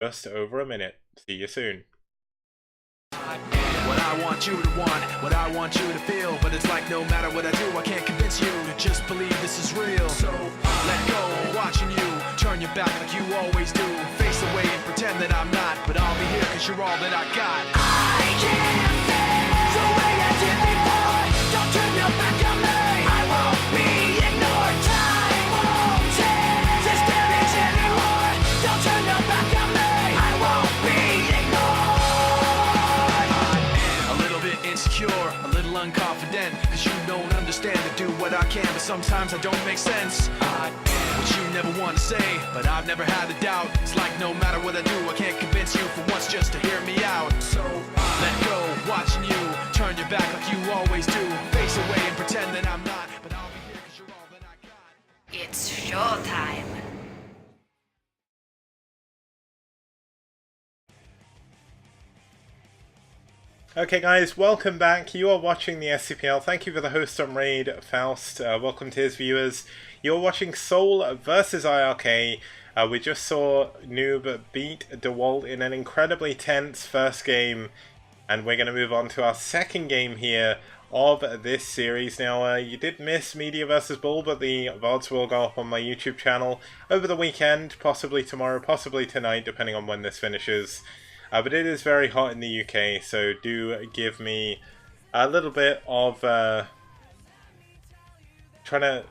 just over a minute. See you soon. What I want you to want, what I want you to feel. But it's like no matter what I do, I can't convince you to just believe this is real. So let go, I'm watching you, turn your back like you always do. Face away and pretend that I'm not, but I'll be here cause you're all that I got. I can't feel the way I did before. Don't turn your back on me, I won't be ignored. Time won't change this damage anymore. Don't turn your back on me, I won't be ignored. A little bit insecure, a little unconfident, cause you don't understand to do what I can, but sometimes I don't make sense. I am what you never want to say, but I've never had a doubt. It's like no matter what I do, I can't convince you for once just to hear me out. So let go, watching you, turn your back like you always do. Face away and pretend that I'm not, but I'll be here cause you're all that I got. It's showtime. Okay guys, welcome back. You are watching the STPL. Thank you for the host on Raid, Faust. Welcome to his viewers. You're watching SouL versus iRk. We just saw Noob beat DeWalt in an incredibly tense first game. And we're going to move on to our second game here of this series. Now, you did miss Media vs. Bull, but the VODs will go up on my YouTube channel over the weekend, possibly tomorrow, possibly tonight, depending on when this finishes. But it is very hot in the UK, so do give me a little bit of trying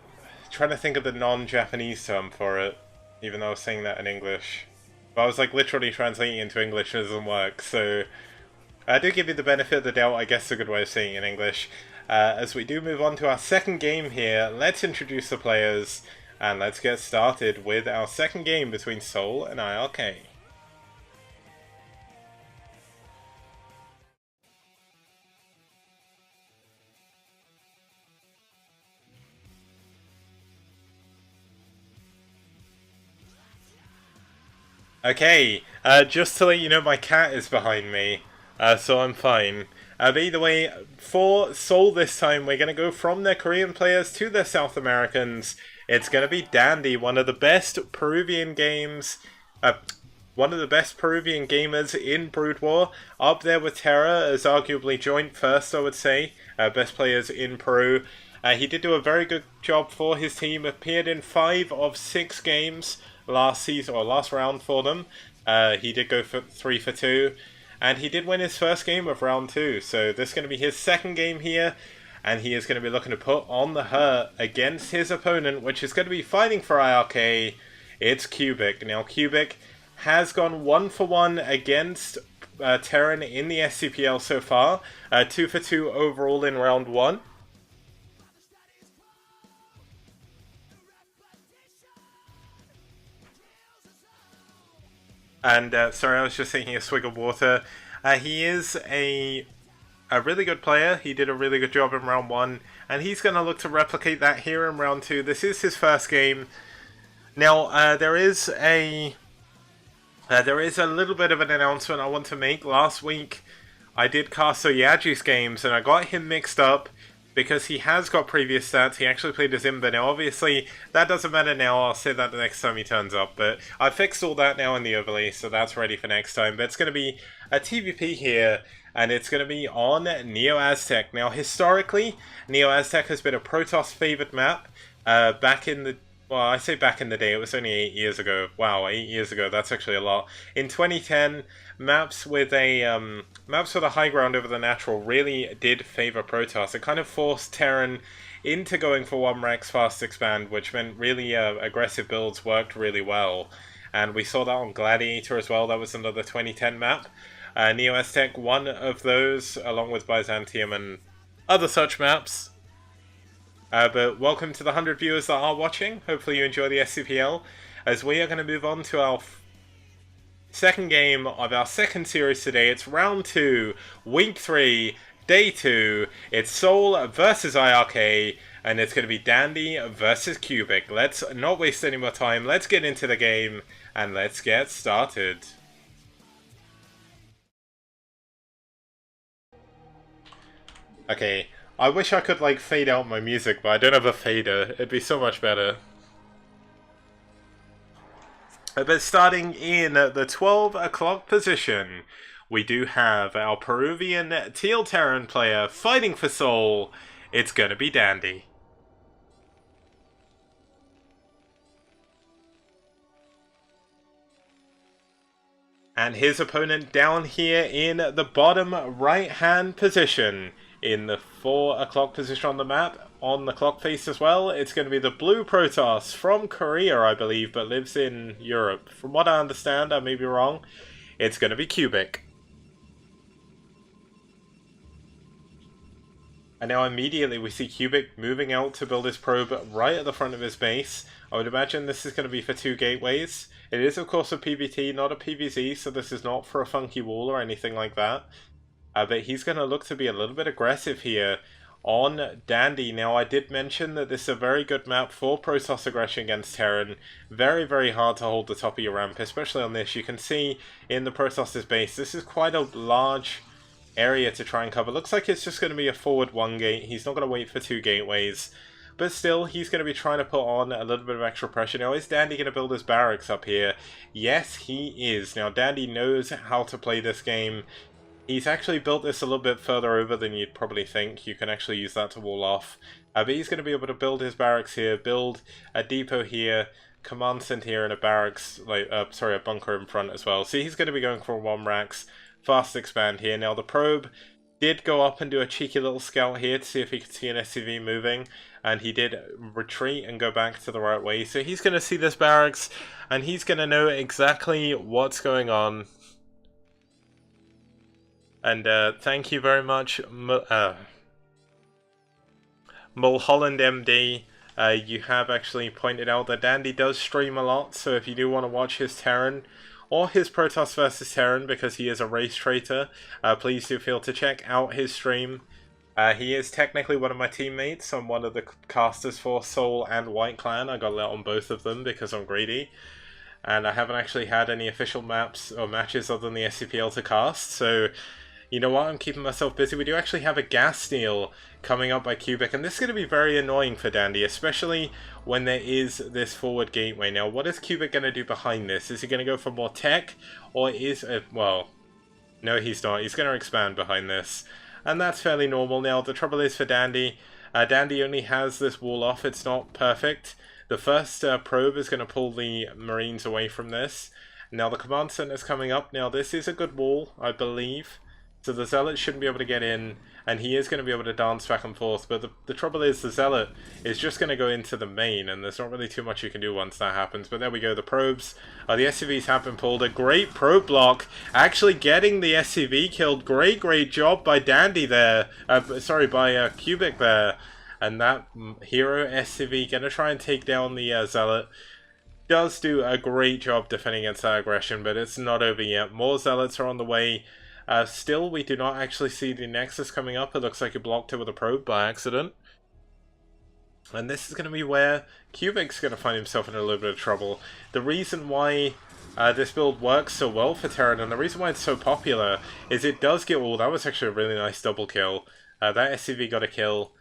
to think of the non-Japanese term for it, even though I was saying that in English. But I was like literally translating it into English, and it doesn't work. So I do give you the benefit of the doubt. I guess is a good way of saying it in English. As we do move on to our second game here, let's introduce the players and let's get started with our second game between SouL and iRk. Okay, just to let you know, my cat is behind me, so I'm fine. But either way, for SouL this time, we're going to go from their Korean players to their South Americans. It's going to be Dandy, one of the best Peruvian games, one of the best Peruvian gamers in Brood War, up there with Terra as arguably joint first, I would say, best players in Peru. He did do a very good job for his team, appeared in 5 of 6 games last season, or last round for them. He did go for 3 for 2, and he did win his first game of round 2, so this is going to be his second game here, and he is going to be looking to put on the hurt against his opponent, which is going to be fighting for iRk. It's Cubic. Now Cubic has gone 1 for 1 against Terran in the STPL so far, 2 for 2 overall in round 1. And, sorry, I was just taking a swig of water. He is a really good player. He did a really good job in round 1. And he's going to look to replicate that here in round 2. This is his first game. Now, there is a little bit of an announcement I want to make. Last week, I did Caso Yaji's games, and I got him mixed up because he has got previous stats. He actually played as Imba. Now, obviously, that doesn't matter now. I'll say that the next time he turns up. But I fixed all that now in the overlay, so that's ready for next time. But it's going to be a TVP here, and it's going to be on Neo Aztec. Now, historically, Neo Aztec has been a Protoss favored map. Back in the... Well, I say back in the day, it was only 8 years ago. Wow, 8 years ago, that's actually a lot. In 2010, maps with a high ground over the natural really did favour Protoss. It kind of forced Terran into going for 1 Rex fast expand, which meant really aggressive builds worked really well. And we saw that on Gladiator as well. That was another 2010 map. Neo Aztec, one of those, along with Byzantium and other such maps. But welcome to the 100 viewers that are watching. Hopefully you enjoy the STPL, as we are going to move on to our second game of our second series today. It's round 2, week 3, day 2. It's SouL versus iRk, and it's going to be Dandy versus Cubic. Let's not waste any more time. Let's get into the game, and let's get started. Okay. I wish I could, like, fade out my music, but I don't have a fader. It'd be so much better. But starting in the 12 o'clock position, we do have our Peruvian Teal Terran player fighting for SouL. It's going to be Dandy. And his opponent down here in the bottom right-hand position, in the 4 o'clock position on the map, on the clock face as well, it's going to be the blue Protoss from Korea, I believe, but lives in Europe. From what I understand, I may be wrong, it's going to be Cubic. And now immediately we see Cubic moving out to build his probe right at the front of his base. I would imagine this is going to be for 2 gateways. It is of course a PVT, not a PVZ, so this is not for a funky wall or anything like that. But he's going to look to be a little bit aggressive here on Dandy. Now I did mention that this is a very good map for Protoss aggression against Terran. Very, very hard to hold the top of your ramp, especially on this. You can see in the Protoss' base, this is quite a large area to try and cover. Looks like it's just going to be a forward 1 gate. He's not going to wait for 2 gateways. But still, he's going to be trying to put on a little bit of extra pressure. Now, is Dandy going to build his barracks up here? Yes, he is. Now, Dandy knows how to play this game. He's actually built this a little bit further over than you'd probably think. You can actually use that to wall off. But he's going to be able to build his barracks here, build a depot here, command center here, and a barracks, a bunker in front as well. So he's going to be going for 1 racks, fast expand here. Now the probe did go up and do a cheeky little scout here to see if he could see an SCV moving, and he did retreat and go back to the right way. So he's going to see this barracks, and he's going to know exactly what's going on. And thank you very much, Mulholland MD. You have actually pointed out that Dandy does stream a lot, so if you do want to watch his Terran or his Protoss versus Terran, because he is a race traitor, please do feel to check out his stream. He is technically one of my teammates. I'm one of the casters for SouL and White Clan. I got let on both of them because I'm greedy. And I haven't actually had any official maps or matches other than the STPL to cast, so you know what, I'm keeping myself busy. We do actually have a gas steal coming up by Cubic, and this is going to be very annoying for Dandy, especially when there is this forward gateway. Now, what is Cubic going to do behind this? Is he going to go for more tech, or is it, well, no he's not. He's going to expand behind this, and that's fairly normal. Now, the trouble is for Dandy, Dandy only has this wall off. It's not perfect. The first probe is going to pull the Marines away from this. Now, the command center is coming up. Now, this is a good wall, I believe. So the Zealot shouldn't be able to get in, and he is going to be able to dance back and forth. But the trouble is, the Zealot is just going to go into the main, and there's not really too much you can do once that happens. But there we go, the probes, the SCVs have been pulled. A great probe block, actually getting the SCV killed. Great job by Dandy there. By Cubic there. And that hero SCV going to try and take down the Zealot. Does do a great job defending against that aggression, but it's not over yet. More Zealots are on the way. Still, we do not actually see the Nexus coming up. It looks like it blocked it with a probe by accident. And this is going to be where Cubic's going to find himself in a little bit of trouble. The reason why this build works so well for Terran, and the reason why it's so popular, is it does get... Oh, that was actually a really nice double kill. That SCV got a kill.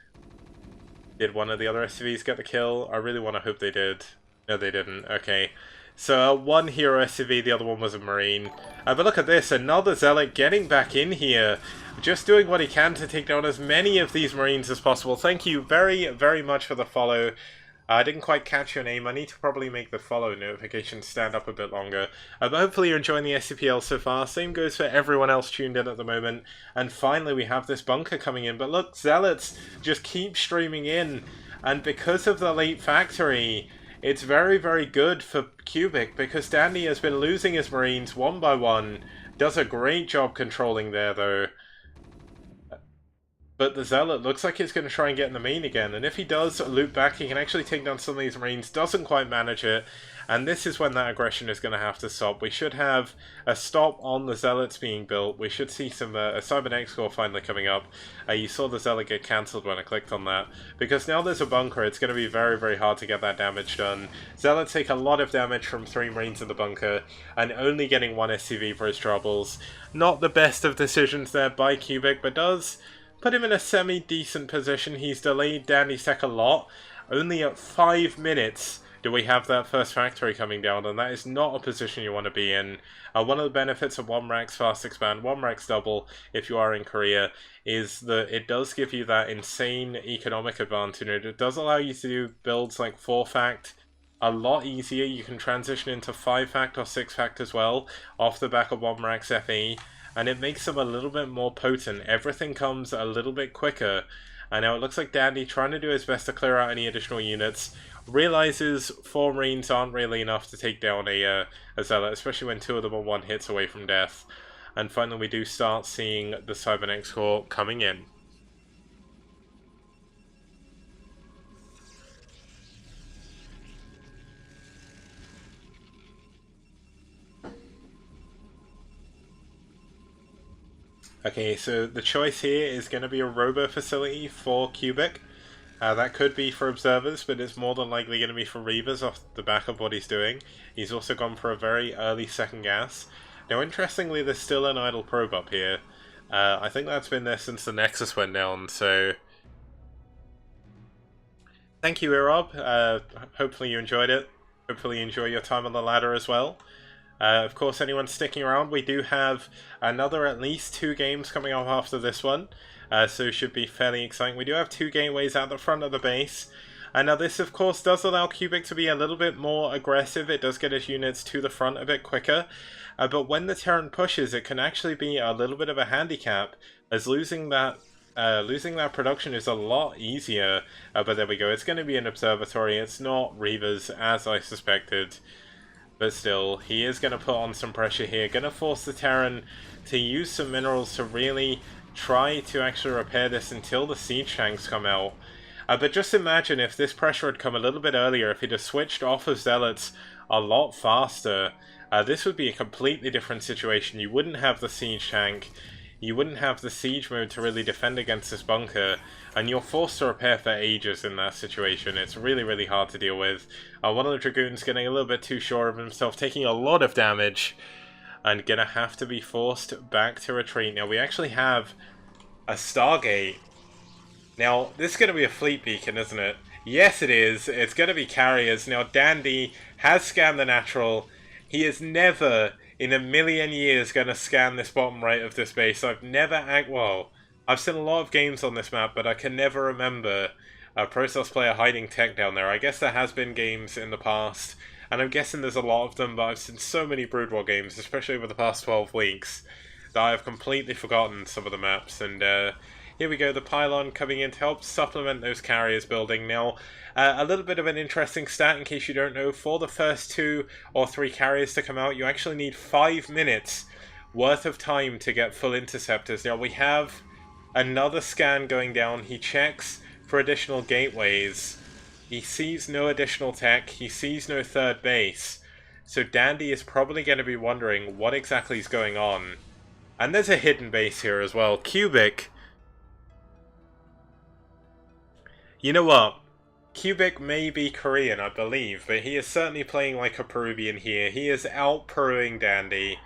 Did one of the other SCVs get the kill? I really want to hope they did. No, they didn't. Okay. So one hero SCV, the other one was a Marine. But look at this, another Zealot getting back in here. Just doing what he can to take down as many of these Marines as possible. Thank you very much for the follow. I didn't quite catch your name. I need to probably make the follow notification stand up a bit longer. But hopefully you're enjoying the STPL so far. Same goes for everyone else tuned in at the moment. And finally we have this bunker coming in. But look, Zealots just keep streaming in. And because of the late factory, it's very good for Cubic, because Dandy has been losing his Marines one by one. Does a great job controlling there, though. But the Zealot looks like he's going to try and get in the main again. And if he does loop back, he can actually take down some of these Marines. Doesn't quite manage it. And this is when that aggression is going to have to stop. We should have a stop on the Zealots being built. We should see some a Cybernetic score finally coming up. You saw the Zealot get cancelled when I clicked on that. Because now there's a bunker, it's going to be very hard to get that damage done. Zealots take a lot of damage from 3 Marines in the bunker, and only getting 1 SCV for his troubles. Not the best of decisions there by Cubic, but does put him in a semi-decent position. He's delayed Dandy's tech a lot. Only at 5 minutes do we have that first factory coming down, and that is not a position you want to be in. One of the benefits of 1-Rack's Fast Expand, 1-Rack's Double, if you are in Korea, is that it does give you that insane economic advantage. It does allow you to do builds like 4-Fact a lot easier. You can transition into 5-Fact or 6-Fact as well, off the back of 1-Rack's FE, and it makes them a little bit more potent. Everything comes a little bit quicker. And now it looks like Dandy, trying to do his best to clear out any additional units, realizes 4 Marines aren't really enough to take down a Zealot, especially when 2 of them are 1 hits away from death. And finally we do start seeing the Cybernetics Corps coming in. Okay, so the choice here is going to be a robo facility for Cubic. That could be for observers, but it's more than likely going to be for Reavers off the back of what he's doing. He's also gone for a very early second gas. Now, interestingly, there's still an idle probe up here. I think that's been there since the Nexus went down, so... Thank you, Irob. Hopefully you enjoyed it. Hopefully you enjoy your time on the ladder as well. Of course, anyone sticking around, we do have another at least 2 games coming up after this one, so it should be fairly exciting. We do have 2 gateways out the front of the base, and now this of course does allow Cubic to be a little bit more aggressive. It does get his units to the front a bit quicker, but when the Terran pushes, it can actually be a little bit of a handicap, as losing that production is a lot easier. But there we go, it's going to be an observatory, it's not Reavers as I suspected. But still, he is going to put on some pressure here, going to force the Terran to use some minerals to really try to actually repair this until the siege tanks come out. But just imagine if this pressure had come a little bit earlier, if he'd have switched off of Zealots a lot faster, this would be a completely different situation. You wouldn't have the siege tank, you wouldn't have the siege mode to really defend against this bunker, and you're forced to repair for ages in that situation. It's really, really hard to deal with. One of the Dragoons getting a little bit too sure of himself, taking a lot of damage, and gonna have to be forced back to retreat. Now, we actually have a Stargate. Now, this is gonna be a fleet beacon, isn't it? Yes, it is. It's gonna be carriers. Now, Dandy has scanned the natural. He is never in a million years going to scan this bottom right of this base. I've seen a lot of games on this map, but I can never remember a Process player hiding tech down there. I guess there has been games in the past, and I'm guessing there's a lot of them, but I've seen so many Brood War games, especially over the past 12 weeks, that I've completely forgotten some of the maps. And here we go, the pylon coming in to help supplement those carriers building. Now, a little bit of an interesting stat in case you don't know, for the first 2 or 3 carriers to come out, you actually need 5 minutes worth of time to get full interceptors. Now we have another scan going down. He checks for additional gateways. He sees no additional tech. He sees no third base. So Dandy is probably going to be wondering what exactly is going on. And there's a hidden base here as well. Cubic. You know what? Cubic may be Korean, I believe, but he is certainly playing like a Peruvian here. He is out-Peruing Dandy.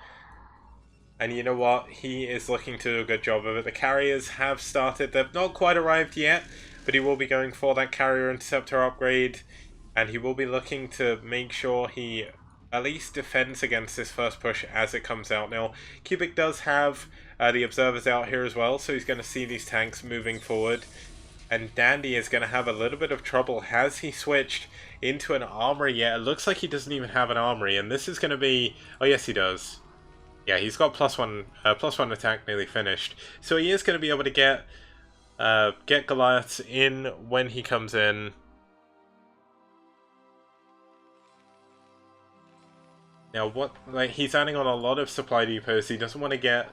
And you know what? He is looking to do a good job of it. The carriers have started. They've not quite arrived yet, but he will be going for that carrier interceptor upgrade. And he will be looking to make sure he at least defends against this first push as it comes out. Now, Cubic does have the observers out here as well, so he's going to see these tanks moving forward. And Dandy is going to have a little bit of trouble. Has he switched into an armory yet? It looks like he doesn't even have an armory, and this is going to be... Oh, yes, he does. Yeah, he's got +1 attack nearly finished. So he is going to be able to get Goliaths in when he comes in. Now, he's adding on a lot of supply depots. He doesn't want to get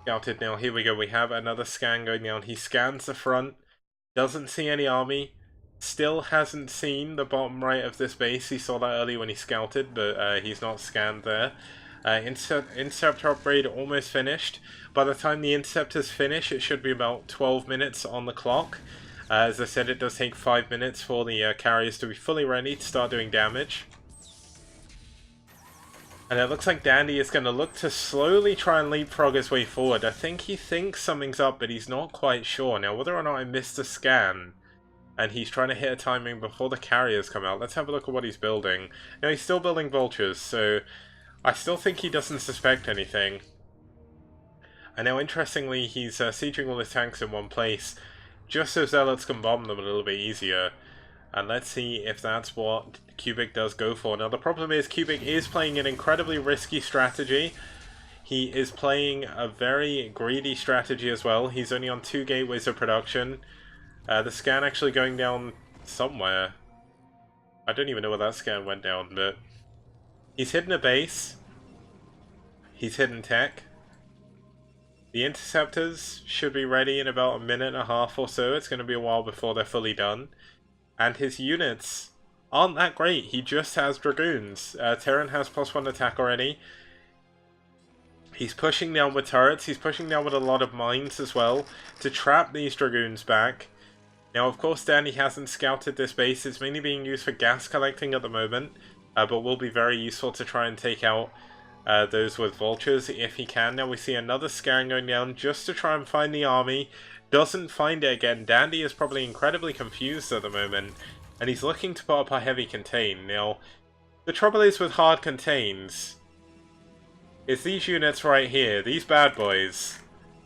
scouted. Now, here we go. We have another scan going down. He scans the front. Doesn't see any army. Still hasn't seen the bottom right of this base. He saw that earlier when he scouted, but he's not scanned there. Interceptor upgrade almost finished. By the time the interceptors finish, it should be about 12 minutes on the clock. As I said, it does take 5 minutes for the carriers to be fully ready to start doing damage. And it looks like Dandy is going to look to slowly try and leapfrog his way forward. I think he thinks something's up, but he's not quite sure. Now, whether or not I missed a scan And he's trying to hit a timing before the carriers come out. Let's have a look at what he's building. Now, he's still building vultures, so I still think he doesn't suspect anything. And now, interestingly, he's sieging all his tanks in one place, just so zealots can bomb them a little bit easier. And let's see if that's what Cubic does go for. Now, the problem is Cubic is playing an incredibly risky strategy. He is playing a very greedy strategy as well. He's only on 2 gateways of production. The scan actually going down somewhere. I don't even know where that scan went down, but he's hidden a base. He's hidden tech. The interceptors should be ready in about a minute and a half or so. It's going to be a while before they're fully done. And his units aren't that great. He just has dragoons. Terran has +1 attack already. He's pushing down with turrets. He's pushing down with a lot of mines as well to trap these dragoons back. Now, of course, Danny hasn't scouted this base. It's mainly being used for gas collecting at the moment, but will be very useful to try and take out those with vultures if he can. Now we see another scan going down just to try and find the army. Doesn't find it again. Dandy is probably incredibly confused at the moment, and he's looking to put up a heavy contain. Now, the trouble is with hard contains, is these units right here, these bad boys.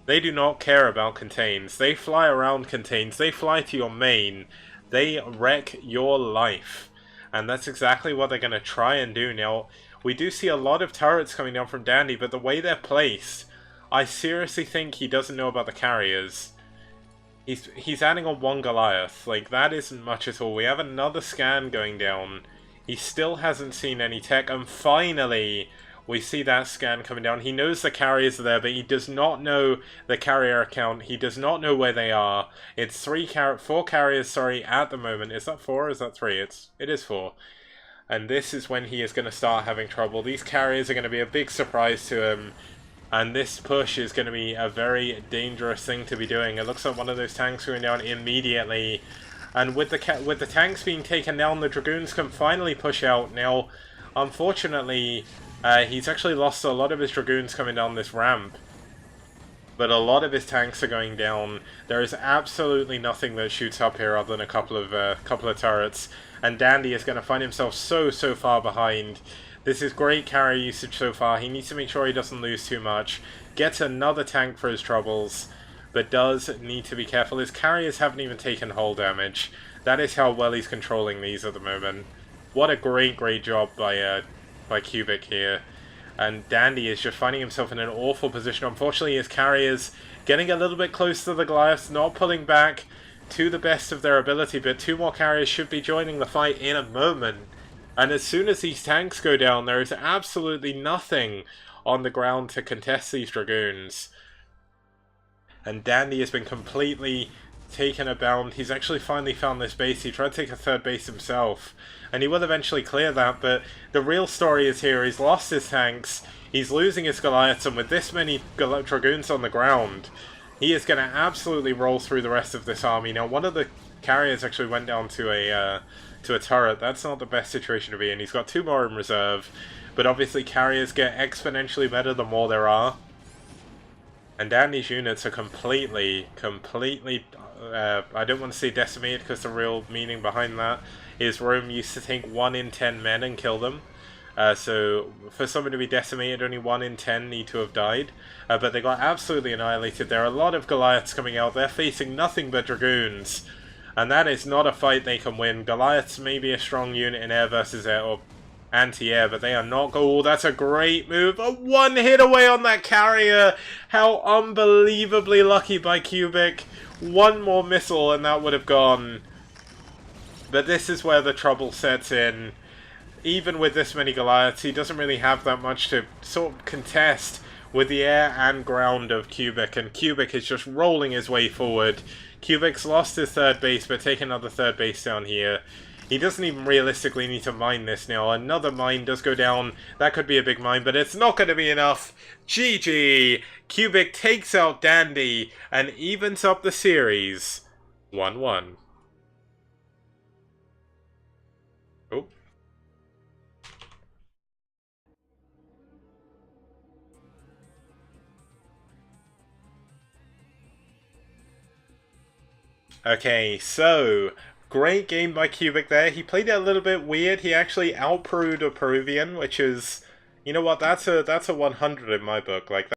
They do not care about contains. They fly around contains. They fly to your main. They wreck your life. And that's exactly what they're going to try and do. Now, we do see a lot of turrets coming down from Dandy, but the way they're placed, I seriously think he doesn't know about the carriers. He's adding on 1 Goliath. Like, that isn't much at all. We have another scan going down. He still hasn't seen any tech. And finally, we see that scan coming down. He knows the carriers are there, but he does not know the carrier account. He does not know where they are. It's 4 carriers, sorry, at the moment. Is that 4 or is that 3? It is 4. And this is when he is going to start having trouble. These carriers are going to be a big surprise to him. And this push is going to be a very dangerous thing to be doing. It looks like one of those tanks going down immediately. And with the tanks being taken down, the Dragoons can finally push out. Now, unfortunately, he's actually lost a lot of his Dragoons coming down this ramp. But a lot of his tanks are going down. There is absolutely nothing that shoots up here other than a couple of turrets. And Dandy is going to find himself so far behind. This is great carrier usage so far. He needs to make sure he doesn't lose too much. Gets another tank for his troubles, but does need to be careful. His carriers haven't even taken hull damage. That is how well he's controlling these at the moment. What a great job by Cubic here. And Dandy is just finding himself in an awful position. Unfortunately, his carriers getting a little bit close to the Goliaths, not pulling back to the best of their ability, but 2 more carriers should be joining the fight in a moment. And as soon as these tanks go down, there is absolutely nothing on the ground to contest these Dragoons. And Dandy has been completely taken abound. He's actually finally found this base. He tried to take a 3rd base himself, and he will eventually clear that, but the real story is here. He's lost his tanks, he's losing his Goliaths, and with this many Dragoons on the ground, he is going to absolutely roll through the rest of this army. Now, one of the carriers actually went down to a turret. That's not the best situation to be in. He's got 2 more in reserve, but obviously carriers get exponentially better the more there are. And Dandy's units are completely, I don't want to say decimated, because the real meaning behind that is Rome used to take 1 in 10 men and kill them. So for someone to be decimated, only 1 in 10 need to have died. But they got absolutely annihilated. There are a lot of Goliaths coming out. They're facing nothing but Dragoons. And that is not a fight they can win. Goliaths may be a strong unit in air versus air, or anti-air, but they are not. Oh, that's a great move. A 1 hit away on that carrier. How unbelievably lucky by Cubic. 1 more missile and that would have gone. But this is where the trouble sets in. Even with this many Goliaths, he doesn't really have that much to sort of contest with the air and ground of Cubic, and Cubic is just rolling his way forward. Cubic's lost his 3rd base, but take another 3rd base down here. He doesn't even realistically need to mine this now. Another mine does go down. That could be a big mine, but it's not going to be enough. GG! Cubic takes out Dandy and evens up the series 1-1. Oh. Okay, so Great game by Cubic there. He played it a little bit weird. He actually outproved a Peruvian, which is, you know what, that's a 100 in my book. Like,